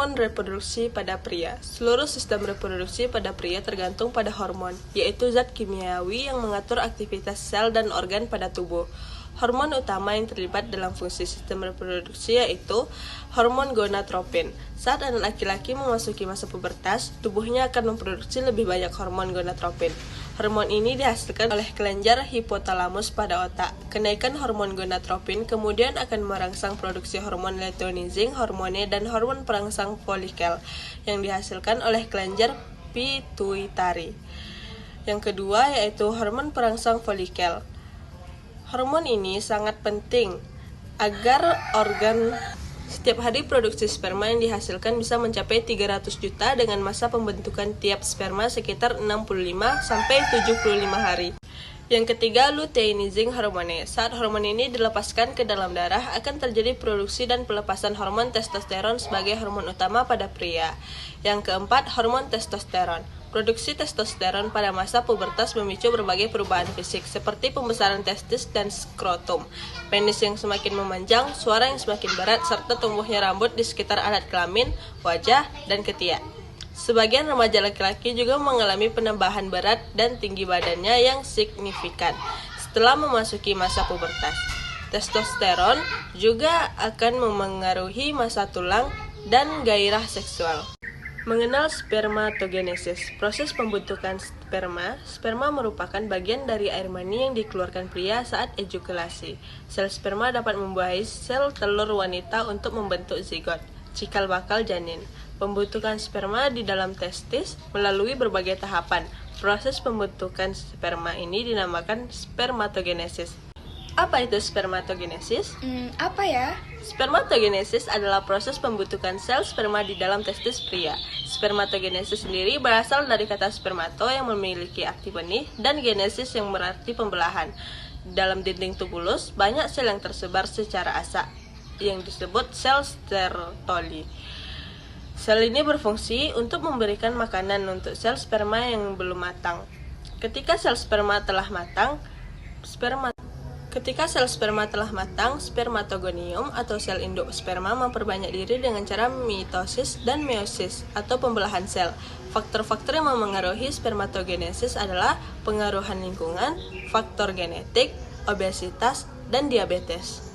Hormon reproduksi pada pria. Seluruh sistem reproduksi pada pria tergantung pada hormon, yaitu zat kimiawi yang mengatur aktivitas sel dan organ pada tubuh. Hormon utama yang terlibat dalam fungsi sistem reproduksi yaitu hormon gonadotropin. Saat anak laki-laki memasuki masa pubertas, tubuhnya akan memproduksi lebih banyak hormon gonadotropin. Hormon ini dihasilkan oleh kelenjar hipotalamus pada otak. Kenaikan hormon gonadotropin kemudian akan merangsang produksi hormon luteinizing, hormone, dan hormon perangsang folikel yang dihasilkan oleh kelenjar pituitari. Yang kedua yaitu hormon perangsang folikel. Hormon ini sangat penting agar organ setiap hari produksi sperma yang dihasilkan bisa mencapai 300 juta dengan masa pembentukan tiap sperma sekitar 65-75 hari. Yang ketiga, luteinizing hormone. Saat hormon ini dilepaskan ke dalam darah, akan terjadi produksi dan pelepasan hormon testosteron sebagai hormon utama pada pria. Yang keempat, hormon testosteron. Produksi testosteron pada masa pubertas memicu berbagai perubahan fisik, seperti pembesaran testis dan skrotum, penis yang semakin memanjang, suara yang semakin berat, serta tumbuhnya rambut di sekitar alat kelamin, wajah, dan ketiak. Sebagian remaja laki-laki juga mengalami penambahan berat dan tinggi badannya yang signifikan setelah memasuki masa pubertas. Testosteron juga akan memengaruhi masa tulang dan gairah seksual. Mengenal spermatogenesis. Proses pembentukan sperma. Sperma merupakan bagian dari air mani yang dikeluarkan pria saat ejakulasi. Sel sperma dapat membuahi sel telur wanita untuk membentuk zigot, cikal bakal janin. Pembentukan sperma di dalam testis melalui berbagai tahapan. Proses pembentukan sperma ini dinamakan spermatogenesis. Apa itu spermatogenesis? Apa ya? Spermatogenesis adalah proses pembentukan sel sperma di dalam testis pria. Spermatogenesis sendiri berasal dari kata spermato yang memiliki arti benih dan genesis yang berarti pembelahan. Dalam dinding tubulus, banyak sel yang tersebar secara asak yang disebut sel stertoli. Sel ini berfungsi untuk memberikan makanan untuk sel sperma yang belum matang. Ketika sel sperma telah matang, spermatogonium atau sel induk sperma memperbanyak diri dengan cara mitosis dan meiosis atau pembelahan sel. Faktor-faktor yang memengaruhi spermatogenesis adalah pengaruhan lingkungan, faktor genetik, obesitas, dan diabetes.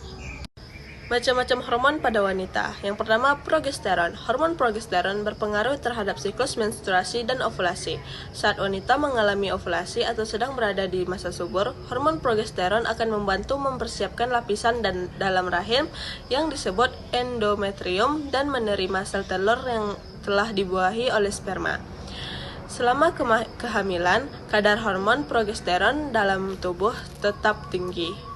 Macam-macam hormon pada wanita. Yang pertama, progesteron. Hormon progesteron berpengaruh terhadap siklus menstruasi dan ovulasi. Saat wanita mengalami ovulasi atau sedang berada di masa subur, hormon progesteron akan membantu mempersiapkan lapisan dalam rahim yang disebut endometrium dan menerima sel telur yang telah dibuahi oleh sperma. Selama kehamilan, kadar hormon progesteron dalam tubuh tetap tinggi.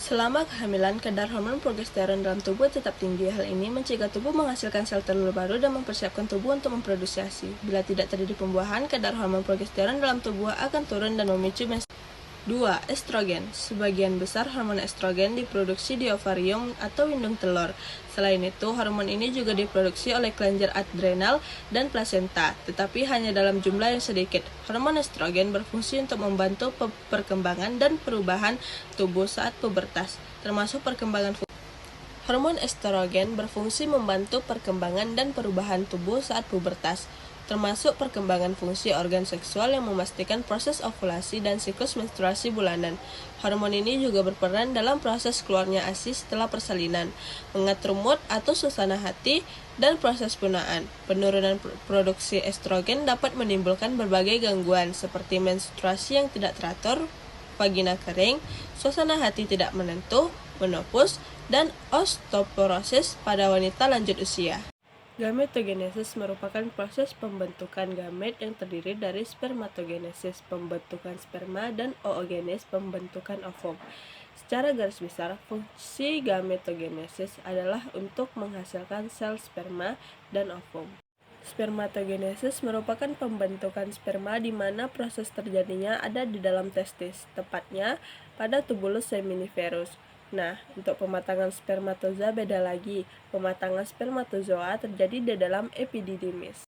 Selama kehamilan, kadar hormon progesteron dalam tubuh tetap tinggi. Hal ini mencegah tubuh menghasilkan sel telur baru dan mempersiapkan tubuh untuk memproduksi ASI. Bila tidak terjadi pembuahan, kadar hormon progesteron dalam tubuh akan turun dan memicu menstruasi. 2. Estrogen. Sebagian besar hormon estrogen diproduksi di ovarium atau indung telur. Selain itu, hormon ini juga diproduksi oleh kelenjar adrenal dan plasenta, tetapi hanya dalam jumlah yang sedikit. Hormon estrogen berfungsi untuk membantu perkembangan dan perubahan tubuh saat pubertas, termasuk perkembangan Hormon estrogen berfungsi membantu perkembangan dan perubahan tubuh saat pubertas, termasuk perkembangan fungsi organ seksual yang memastikan proses ovulasi dan siklus menstruasi bulanan. Hormon ini juga berperan dalam proses keluarnya ASI setelah persalinan, mengatur mood atau suasana hati, dan proses punaan. Penurunan produksi estrogen dapat menimbulkan berbagai gangguan seperti menstruasi yang tidak teratur, vagina kering, suasana hati tidak menentu, menopause, dan osteoporosis pada wanita lanjut usia. Gametogenesis merupakan proses pembentukan gamet yang terdiri dari spermatogenesis, pembentukan sperma, dan oogenes, pembentukan ovum. Secara garis besar, fungsi gametogenesis adalah untuk menghasilkan sel sperma dan ovum. Spermatogenesis merupakan pembentukan sperma di mana proses terjadinya ada di dalam testis, tepatnya pada tubulus seminiferus. Nah, untuk pematangan spermatoza beda lagi. Pematangan spermatozoa terjadi di dalam epididymis.